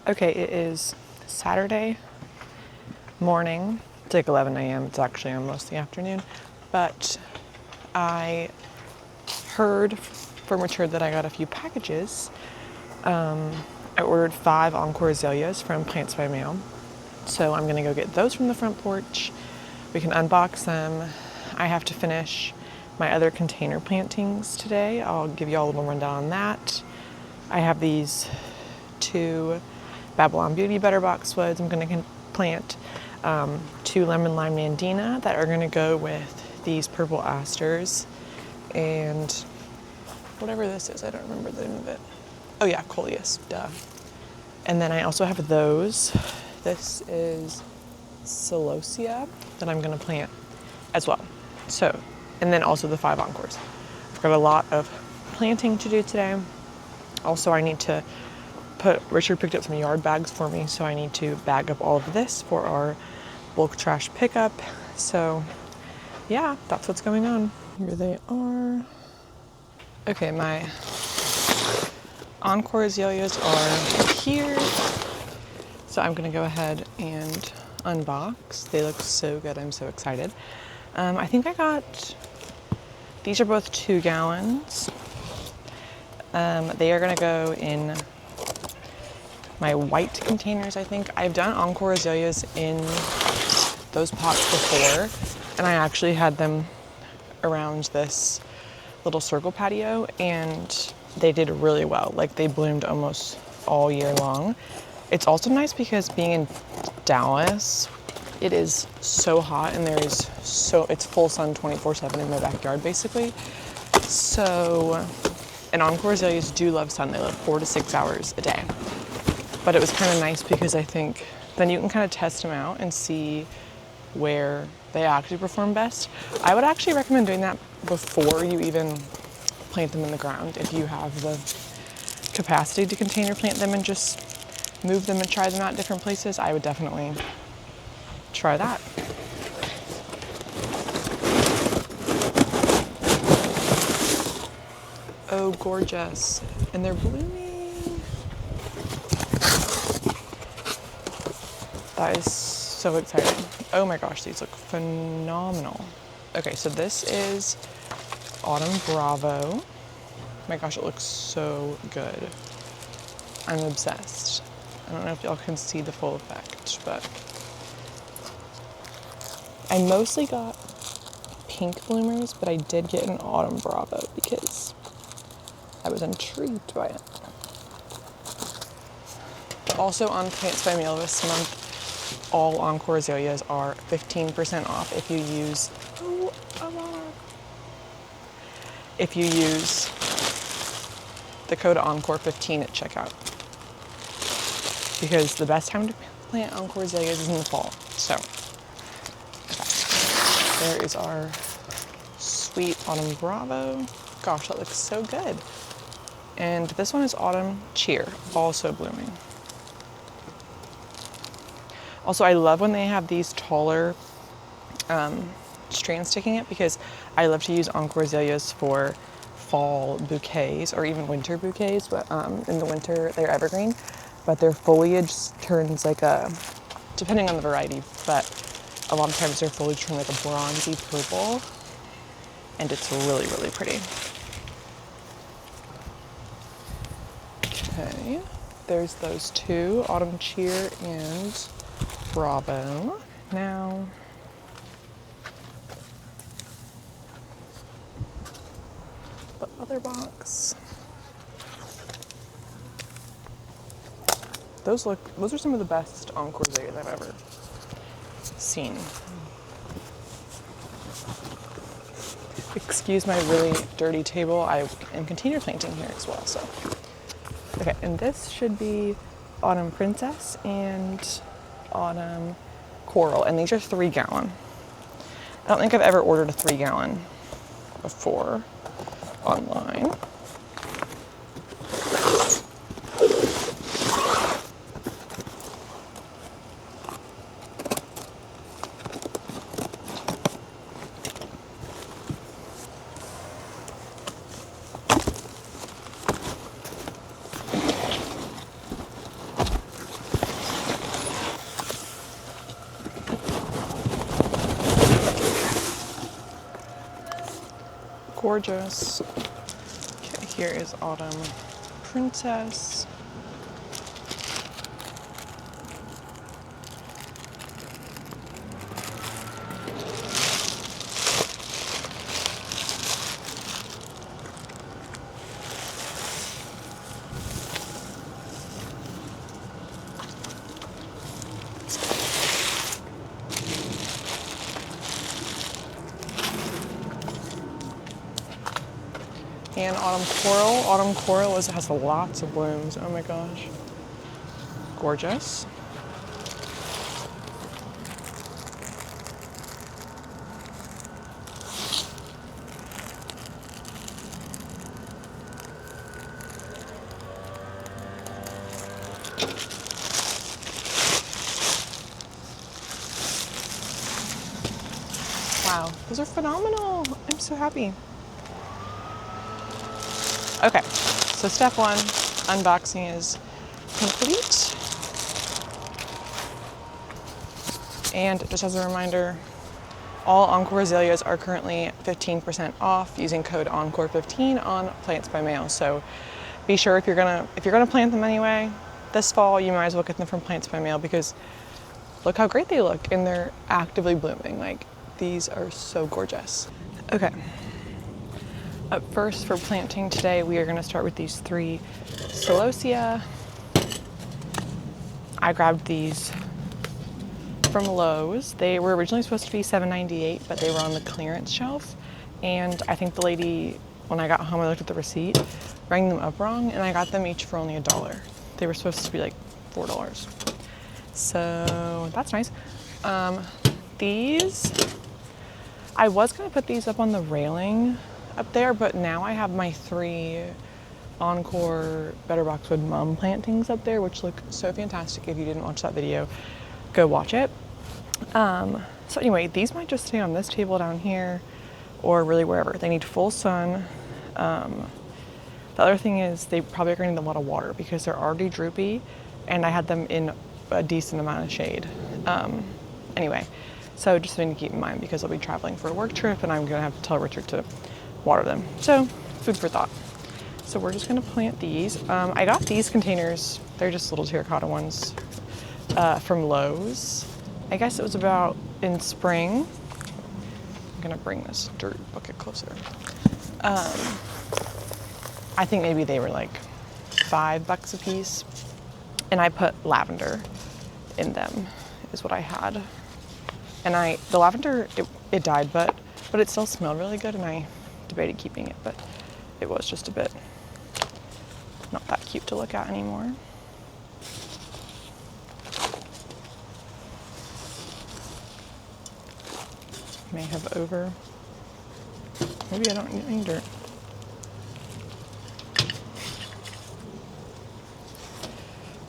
Okay, it is Saturday morning. It's like 11 a.m. It's actually almost the afternoon. But I heard from Richard that I got a few packages. I ordered 5 Encore azaleas from Plants by Mail. So I'm gonna go get those from the front porch. We can unbox them. I have to finish my other container plantings today. I'll give you all a little rundown on that. I have these 2 Babylon Beauty Butter Boxwoods. I'm going to plant 2 Lemon Lime Nandina that are going to go with these purple asters and whatever this is. I don't remember the name of it. Oh yeah, Coleus, duh. And then I also have those. This is Celosia that I'm going to plant as well. So, and then also the 5 Encores. I've got a lot of planting to do today. Also, I need to Richard picked up some yard bags for me, so I need to bag up all of this for our bulk trash pickup. So yeah, that's what's going on. Here they are. Okay, my Encore azaleas are here. So I'm gonna go ahead and unbox. They look so good, I'm so excited. I think I got, these are both 2 gallons. They are gonna go in my white containers, I think. I've done Encore azaleas in those pots before, and I actually had them around this little circle patio, and they did really well. Like, they bloomed almost all year long. It's also nice because being in Dallas, it is so hot, and it's full sun 24/7 in my backyard, basically. So, and Encore azaleas do love sun. They live 4 to 6 hours a day. But it was kind of nice because I think then you can kind of test them out and see where they actually perform best. I would actually recommend doing that before you even plant them in the ground. If you have the capacity to container plant them and just move them and try them out different places, I would definitely try that. Oh, gorgeous. And they're blooming. That is so exciting. Oh my gosh, these look phenomenal. Okay, so this is Autumn Bravo. Oh my gosh, it looks so good. I'm obsessed. I don't know if y'all can see the full effect, but I mostly got pink bloomers, but I did get an Autumn Bravo because I was intrigued by it. Also on Plants by Mail this month, all Encore azaleas are 15% off if you use the code Encore15 at checkout. Because the best time to plant Encore azaleas is in the fall. So, okay. There is our sweet Autumn Bravo. Gosh, that looks so good. And this one is Autumn Cheer, also blooming. Also, I love when they have these taller strands sticking it because I love to use Encore azaleas for fall bouquets or even winter bouquets, but in the winter they're evergreen, but their foliage turns like depending on the variety, but a lot of times their foliage turns like a bronzy purple, and it's really, really pretty. Okay, there's those 2, Autumn Cheer and Bravo. Now, the other box. Those are some of the best Encore azaleas I've ever seen. Excuse my really dirty table. I am container planting here as well, so. Okay, and this should be Autumn Princess and Autumn Coral, and these are 3 gallon. I don't think I've ever ordered a 3 gallon before online. gorgeous. Okay, here is Autumn Princess. And Autumn Coral. Autumn Coral has lots of blooms. Oh my gosh. Gorgeous. Wow, those are phenomenal. I'm so happy. Okay, so step one, unboxing is complete. And just as a reminder, all Encore azaleas are currently 15% off using code Encore15 on Plants by Mail. So be sure if you're gonna plant them anyway this fall, you might as well get them from Plants by Mail because look how great they look and they're actively blooming. Like, these are so gorgeous. Okay. Up first for planting today, we are going to start with these 3 celosia. I grabbed these from Lowe's. They were originally supposed to be $7.98, but they were on the clearance shelf. And I think the lady, when I got home, I looked at the receipt, rang them up wrong, and I got them each for only $1. They were supposed to be like $4. So that's nice. These, I was going to put these up on the railing up there, but now I have my 3 Encore Better Boxwood Mum plantings up there, which look so fantastic. If you didn't watch that video, go watch it. So anyway, these might just stay on this table down here or really wherever. They need full sun. The other thing is they probably are going to need a lot of water because they're already droopy and I had them in a decent amount of shade. Anyway, so just something to keep in mind because I'll be traveling for a work trip and I'm going to have to tell Richard to water them. So food for thought. So we're just going to plant these. I got these containers. They're just little terracotta ones from Lowe's. I guess it was about in spring. I'm going to bring this dirt bucket closer. I think maybe they were like $5 a piece. And I put lavender in them is what I had. And the lavender, it died, but it still smelled really good and I debated keeping it, but it was just a bit not that cute to look at anymore. May have maybe I don't need any dirt.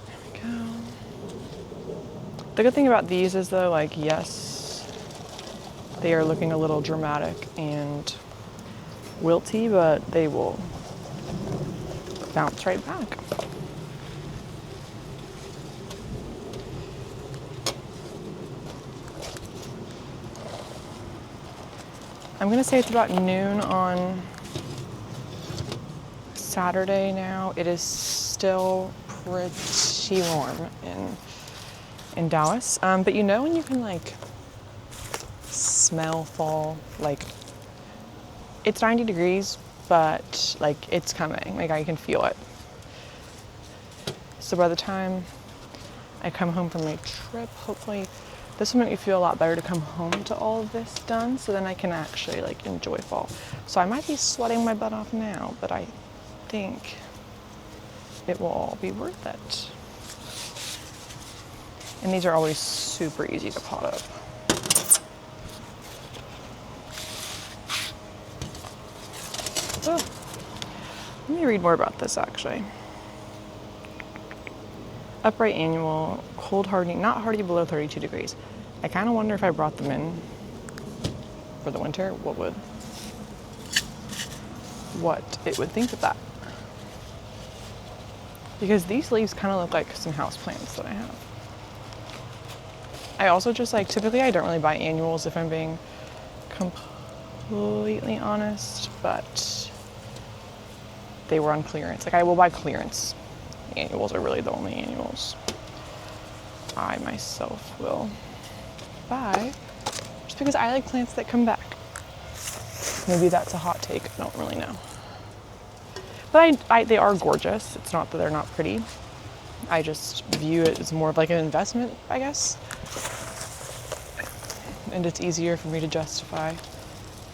There we go. The good thing about these is though, like, yes, they are looking a little dramatic and wilty, but they will bounce right back. I'm gonna say it's about noon on Saturday now. It is still pretty warm in Dallas, but you know when you can like smell fall, like it's 90 degrees, but like it's coming, like I can feel it. So by the time I come home from my trip, hopefully this will make me feel a lot better to come home to all of this done, so then I can actually like enjoy fall. So I might be sweating my butt off now, but I think it will all be worth it. And these are always super easy to pot up. Oh, let me read more about this actually. Upright annual, cold hardy, not hardy below 32 degrees. I kind of wonder if I brought them in for the winter, what it would think of that. Because these leaves kind of look like some house plants that I have. I also just like, typically I don't really buy annuals if I'm being completely honest, but they were on clearance. Like, I will buy clearance. Annuals are really the only annuals I myself will buy, just because I like plants that come back. Maybe that's a hot take, I don't really know. But they are gorgeous. It's not that they're not pretty. I just view it as more of like an investment, I guess. And it's easier for me to justify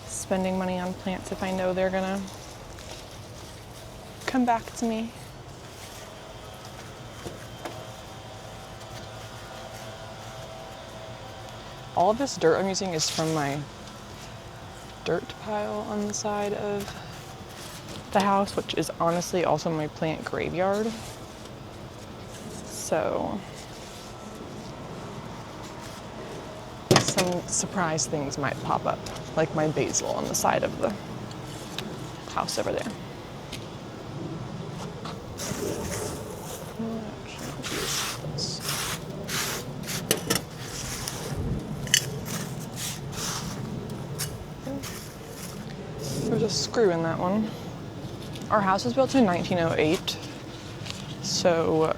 spending money on plants if I know they're gonna come back to me. All of this dirt I'm using is from my dirt pile on the side of the house, which is honestly also my plant graveyard. So some surprise things might pop up, like my basil on the side of the house over there. There's a screw in that one. Our house was built in 1908, so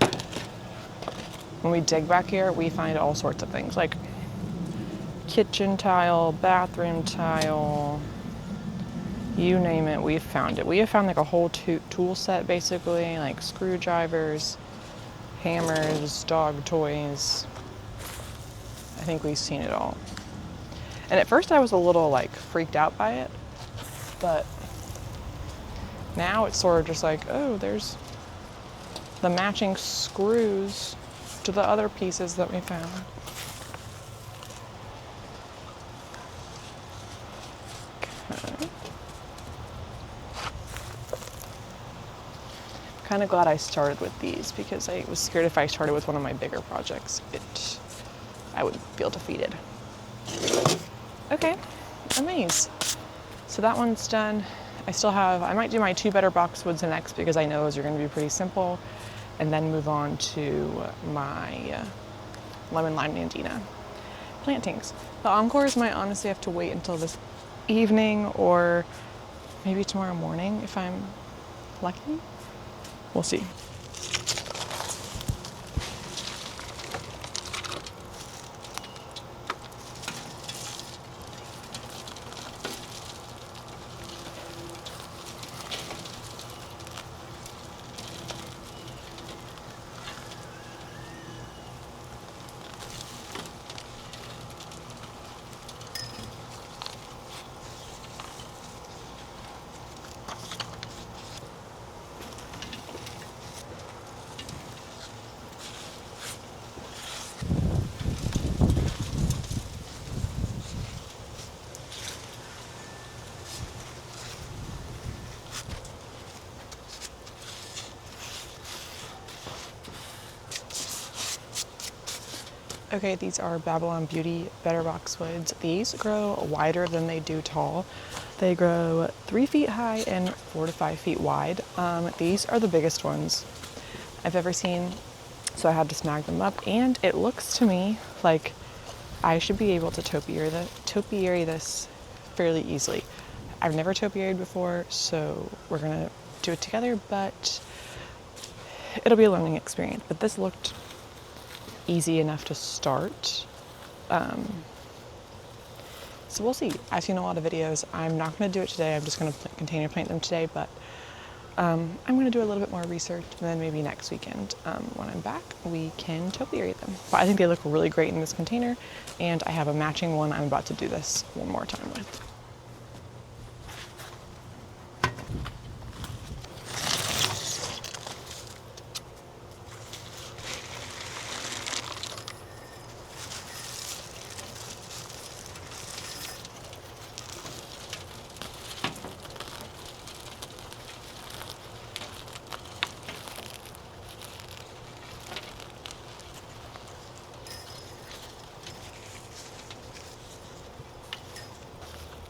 when we dig back here, we find all sorts of things, like kitchen tile, bathroom tile, you name it, we've found it. We have found like a whole tool set, basically, like screwdrivers, hammers, dog toys. I think we've seen it all. And at first I was a little like freaked out by it, but now it's sort of just like, oh, there's the matching screws to the other pieces that we found. Okay. Kind of glad I started with these because I was scared if I started with one of my bigger projects, I would feel defeated. Okay, a maze. So that one's done. I might do my 2 better boxwoods next because I know those are going to be pretty simple, and then move on to my lemon lime nandina plantings. The encores might honestly have to wait until this evening or maybe tomorrow morning if I'm lucky. We'll see. Okay, these are Babylon Beauty Better Boxwoods. These grow wider than they do tall. They grow 3 feet high and 4 to 5 feet wide. These are the biggest ones I've ever seen, so I had to snag them up, and it looks to me like I should be able to topiary this fairly easily. I've never topiaried before, so we're gonna do it together, but it'll be a learning experience. But this looked easy enough to start. So we'll see. I've seen a lot of videos. I'm not going to do it today. I'm just going to container plant them today, but I'm going to do a little bit more research, and then maybe next weekend when I'm back, we can topiary them. But I think they look really great in this container, and I have a matching one I'm about to do this one more time with.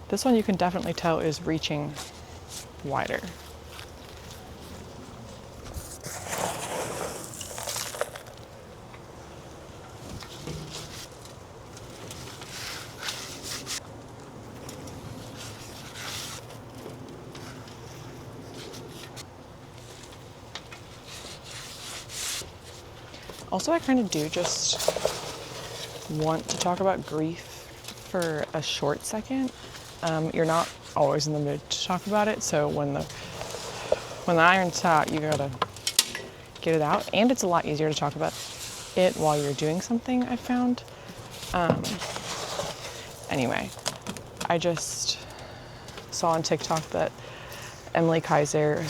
This one you can definitely tell is reaching wider. Also, I kind of do just want to talk about grief for a short second. You're not always in the mood to talk about it, so when the iron's hot, you gotta get it out. And it's a lot easier to talk about it while you're doing something, I've found. Anyway, I just saw on TikTok that Emily Kaiser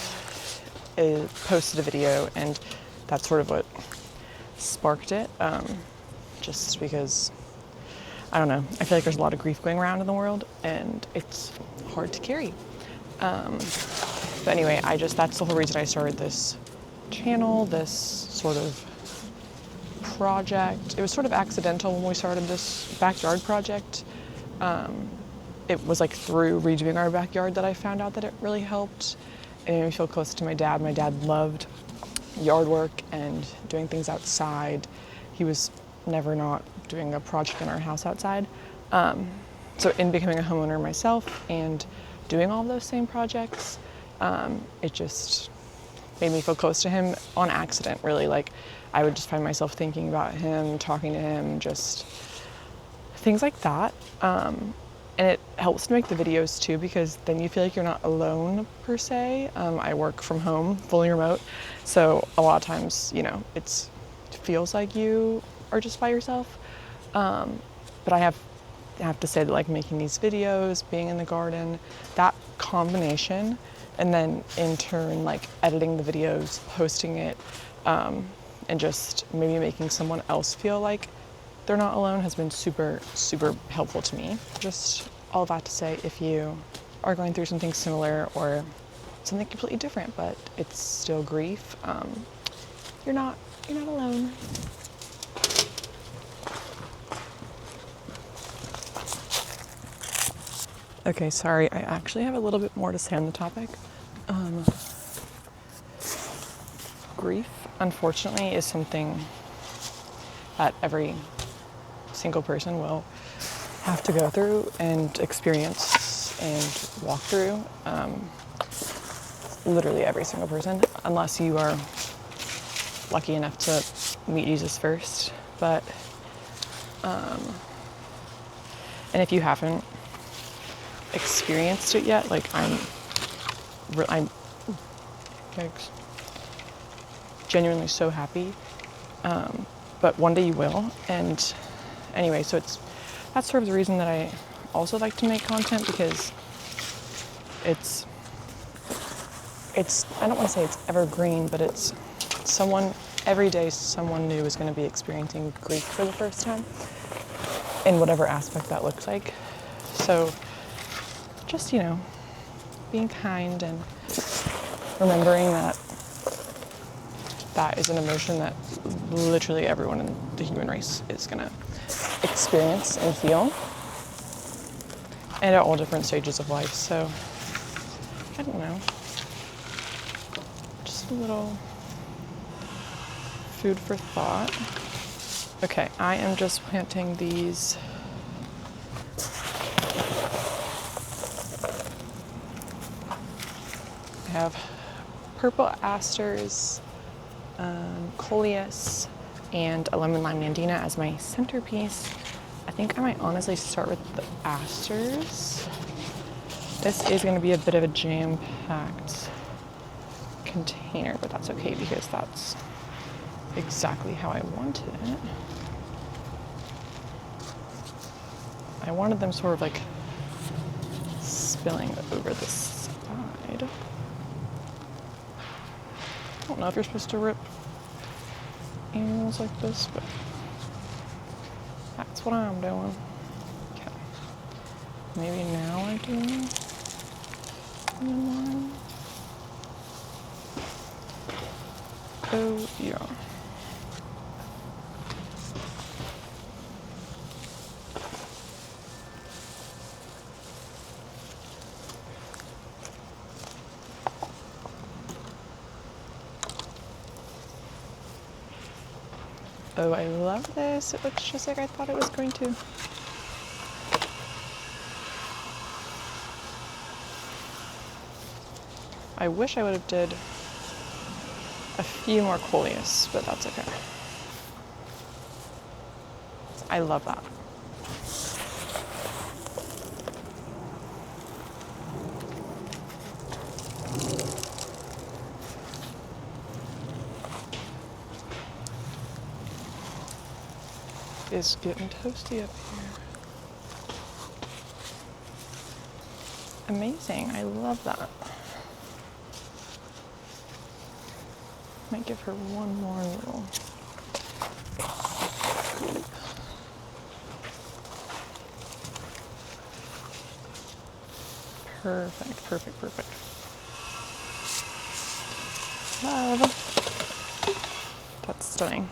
posted a video, and that's sort of what sparked it. Just because, I don't know, I feel like there's a lot of grief going around in the world, and it's hard to carry. But anyway, that's the whole reason I started this channel, this sort of project. It was sort of accidental when we started this backyard project. It was like through redoing our backyard that I found out that it really helped. It made me feel close to my dad. My dad loved yard work and doing things outside. He was never not doing a project in our house outside. So in becoming a homeowner myself and doing all of those same projects, it just made me feel close to him on accident, really. Like, I would just find myself thinking about him, talking to him, just things like that. And it helps to make the videos too, because then you feel like you're not alone per se. I work from home, fully remote, so a lot of times, it feels like you are just by yourself. But I have to say that, like, making these videos, being in the garden, that combination, and then in turn, like, editing the videos, posting it, and just maybe making someone else feel like they're not alone has been super, super helpful to me. Just all that to say, if you are going through something similar or something completely different, but it's still grief, you're not alone. Okay, sorry, I actually have a little bit more to say on the topic. Grief, unfortunately, is something that every single person will have to go through and experience and walk through. Literally every single person, unless you are lucky enough to meet Jesus first. But, and if you haven't experienced it yet, like, I'm genuinely so happy. But one day you will. And anyway, so that's sort of the reason that I also like to make content, because it's I don't want to say it's evergreen, but it's every day someone new is going to be experiencing grief for the first time, in whatever aspect that looks like. So just, being kind and remembering that is an emotion that literally everyone in the human race is going to experience and feel, and at all different stages of life. So, I don't know, just a little food for thought. Okay, I am just planting these I have purple asters, coleus, and a lemon lime nandina as my centerpiece. I think I might honestly start with the asters. This is going to be a bit of a jam-packed container, but that's okay because that's exactly how I wanted it. I wanted them sort of like spilling over the side. I don't know if you're supposed to rip animals like this, but that's what I'm doing. Okay. Maybe now I do one. Oh, yeah. Oh, I love this. It looks just like I thought it was going to. I wish I would have did a few more coleus, but that's okay. I love that. It's getting toasty up here. Amazing, I love that. Might give her one more little. Perfect, perfect, perfect. Love. That's stunning.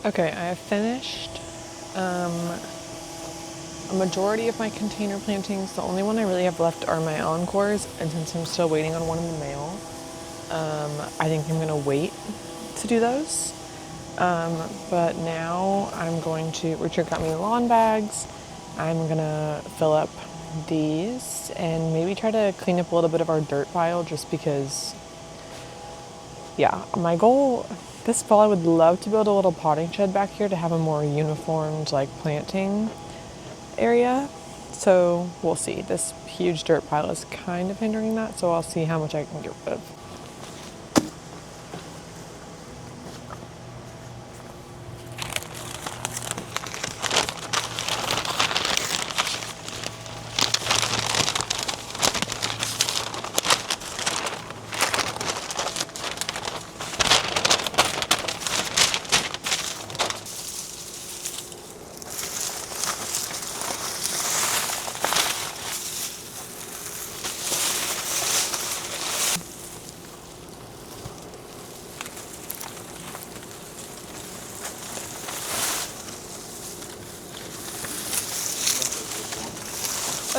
Okay, I have finished a majority of my container plantings. The only one I really have left are my encores, and since I'm still waiting on one in the mail, I think I'm gonna wait to do those. But now I'm going to, Richard got me lawn bags. I'm gonna fill up these and maybe try to clean up a little bit of our dirt pile just because, yeah, my goal this fall, I would love to build a little potting shed back here to have a more uniformed like planting area. So we'll see. This huge dirt pile is kind of hindering that, so I'll see how much I can get rid of.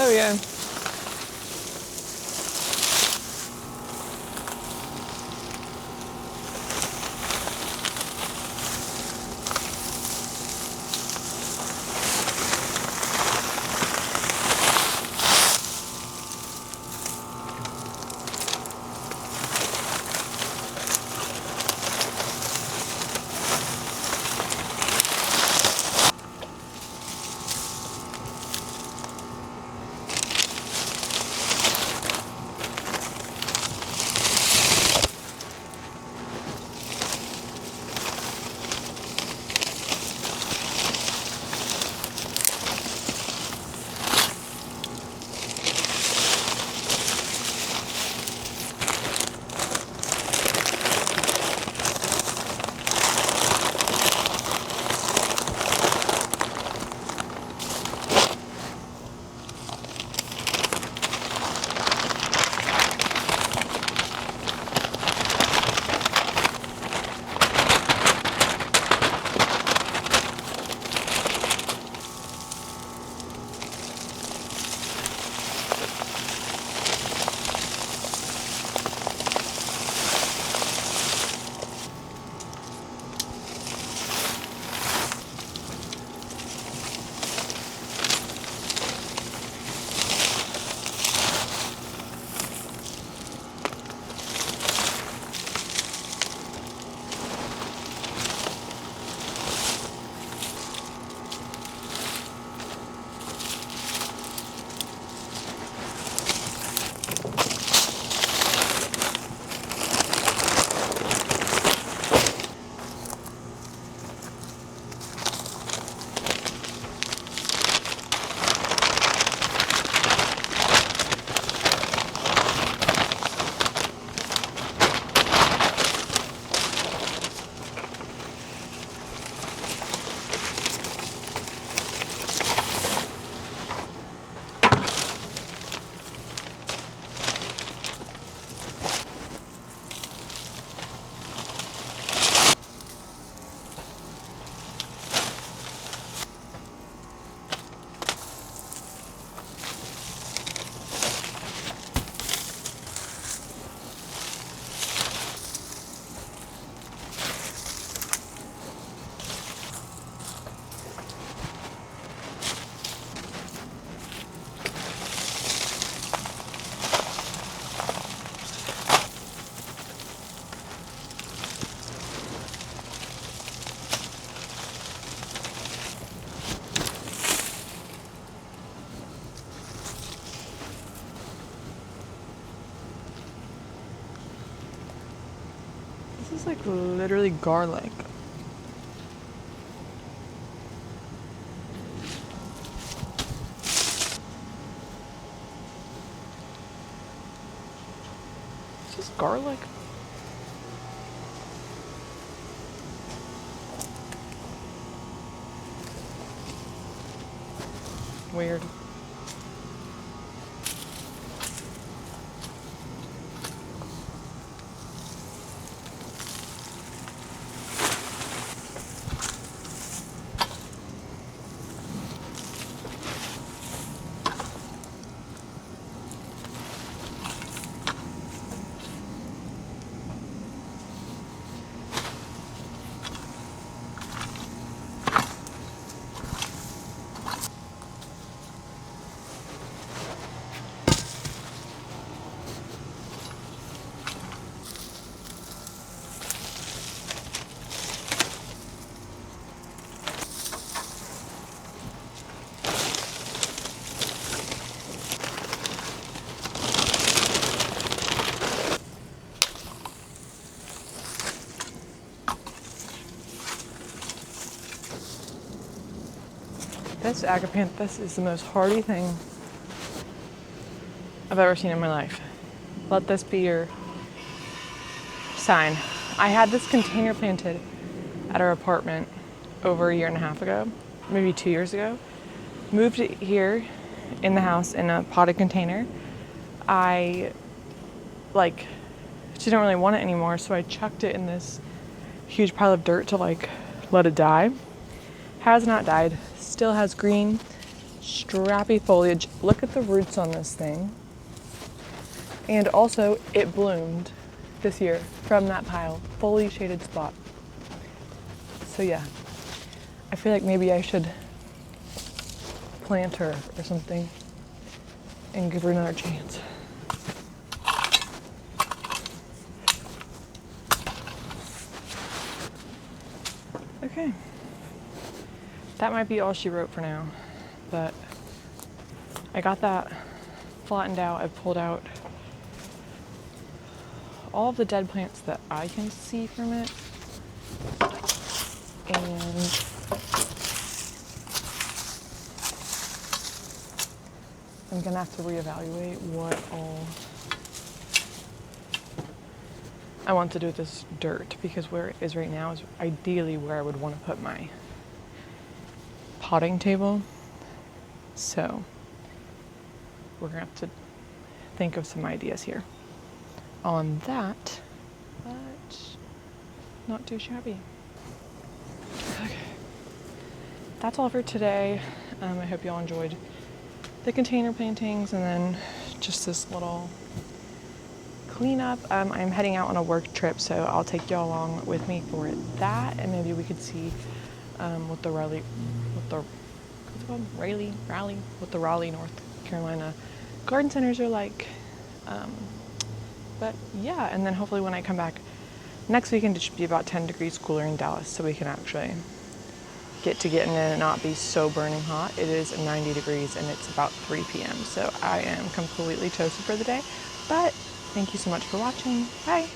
Oh yeah. This is like literally garlic. This is garlic. Weird. This agapanthus is the most hardy thing I've ever seen in my life. Let this be your sign. I had this container planted at our apartment over a year and a half ago, maybe 2 years ago. Moved it here in the house in a potted container. I didn't really want it anymore, so I chucked it in this huge pile of dirt to let it die. Has not died. Still has green, strappy foliage. Look at the roots on this thing. And also, it bloomed this year from that pile, fully shaded spot. So yeah, I feel like maybe I should plant her or something and give her another chance. Okay. That might be all she wrote for now, but I got that flattened out. I pulled out all of the dead plants that I can see from it, and I'm gonna have to reevaluate what all I want to do with this dirt, because where it is right now is ideally where I would want to put my potting table. So we're gonna have to think of some ideas here on that, but not too shabby. Okay, that's all for today. I hope y'all enjoyed the container plantings and then just this little cleanup. I'm heading out on a work trip, so I'll take y'all along with me for that, and maybe we could see what the Raleigh, North Carolina garden centers are like. But yeah, and then hopefully when I come back next weekend, it should be about 10 degrees cooler in Dallas, so we can actually get in and not be so burning hot. It is 90 degrees and it's about 3 p.m. So I am completely toasted for the day, but thank you so much for watching. Bye.